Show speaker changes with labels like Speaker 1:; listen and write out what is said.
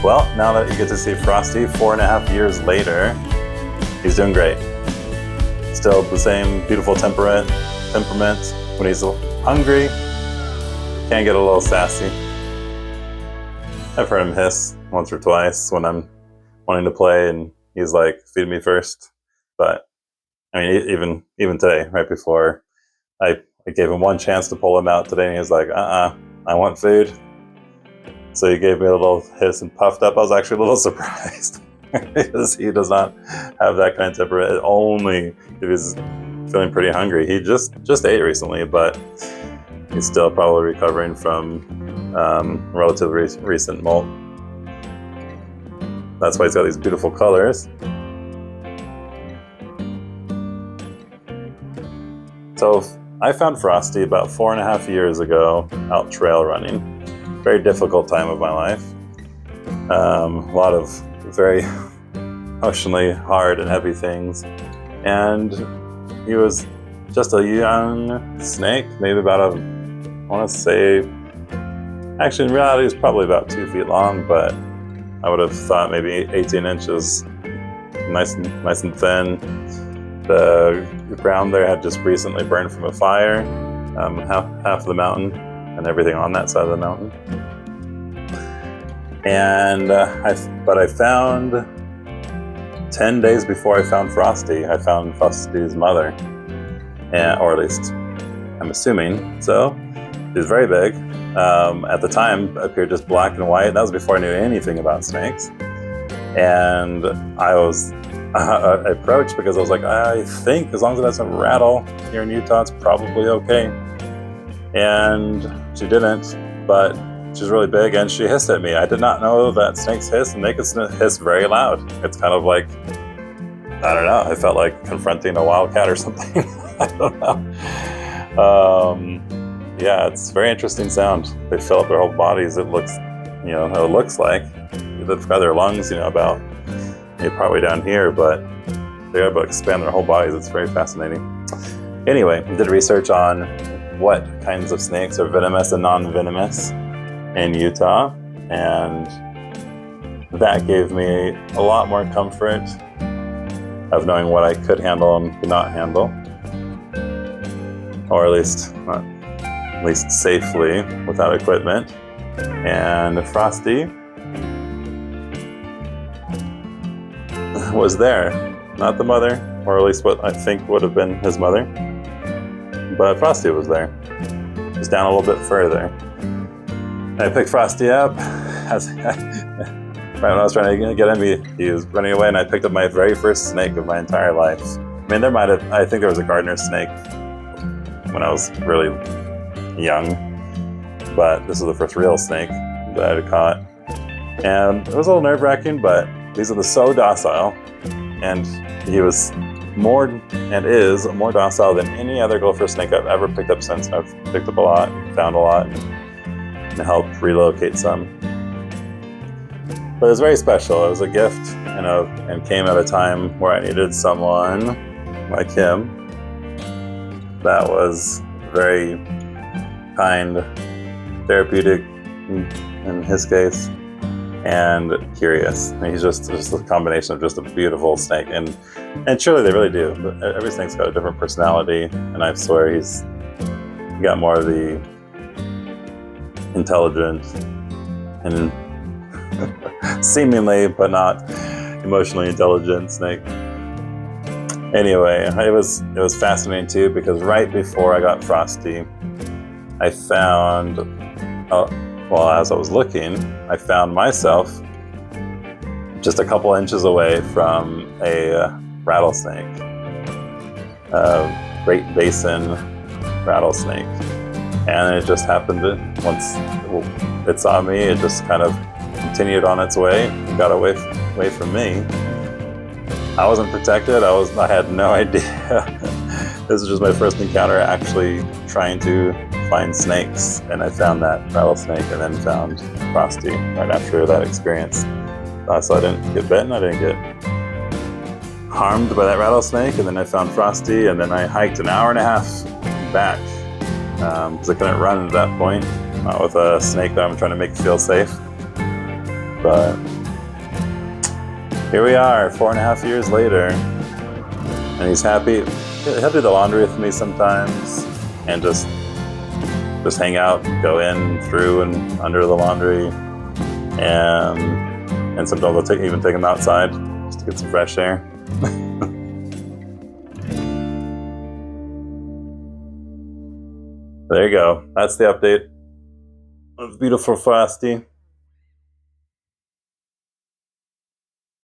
Speaker 1: Well, now that you get to see Frosty 4.5 years later, he's doing great. Still the same beautiful temperament. When he's hungry, can get a little sassy. I've heard him hiss once or twice when I'm wanting to play and he's like, feed me first. But I mean, even today, right before I gave him one chance to pull him out today, and he was like, I want food. So he gave me a little hiss and puffed up. I was actually a little surprised because he does not have that kind of temperament. Only if he's feeling pretty hungry. He just ate recently, but he's still probably recovering from relatively recent molt. That's why he's got these beautiful colors. So I found Frosty about 4.5 years ago out trail running. Very difficult time of my life. A lot of very emotionally hard and heavy things. And he was just a young snake, maybe about actually in reality he's probably about 2 feet long, but I would have thought maybe 18 inches, nice and thin. The ground there had just recently burned from a fire, half of the mountain and everything on that side of the mountain. And I found 10 days before I found Frosty, I found Frosty's mother, or at least I'm assuming so. She was very big. At the time, appeared just black and white. That was before I knew anything about snakes. And I approached because I was like, I think as long as it doesn't rattle here in Utah, it's probably okay. And she didn't, but she's really big and she hissed at me. I did not know that snakes hiss, and they can hiss very loud. It's kind of like, I don't know, I felt like confronting a wildcat or something. I don't know. Yeah, it's a very interesting sound. They fill up their whole bodies. It looks like they've got their lungs, about probably down here, but they're able to expand their whole bodies. It's very fascinating. Anyway, I did research on what kinds of snakes are venomous and non-venomous in Utah, and that gave me a lot more comfort of knowing what I could handle and could not handle, or at least safely without equipment. And Frosty was there, not the mother, or at least what I think would have been his mother, but Frosty was there, just down a little bit further. And I picked Frosty up right when I was trying to get him. He was running away, and I picked up my very first snake of my entire life. I mean, I think there was a gardener snake when I was really young, but this was the first real snake that I had caught. And it was a little nerve-wracking, but these are so docile, and he was is more docile than any other gopher snake I've ever picked up since. I've picked up a lot, found a lot, and helped relocate some. But it was very special. It was a gift, and came at a time where I needed someone like him that was very kind, therapeutic in his case, and curious. And he's just a combination of just a beautiful snake, and truly they really do. Every snake's got a different personality, and I swear he's got more of the intelligent and seemingly but not emotionally intelligent snake. Anyway, it was fascinating too, because right before I got Frosty, I found, as I was looking, I found myself just a couple inches away from a rattlesnake, a Great Basin rattlesnake. And it just happened that once it saw me, it just kind of continued on its way and got away from me. I wasn't protected. I had no idea. This was just my first encounter actually trying to find snakes, and I found that rattlesnake and then found Frosty right after that experience. So I didn't get bitten, I didn't get harmed by that rattlesnake, and then I found Frosty, and then I hiked an hour and a half back because I couldn't run at that point, not with a snake that I'm trying to make feel safe. But here we are, 4.5 years later, and he's happy. He'll do the laundry with me sometimes, and just hang out, go in, through, and under the laundry, and sometimes I'll even take him outside just to get some fresh air. There you go. That's the update of beautiful Frosty.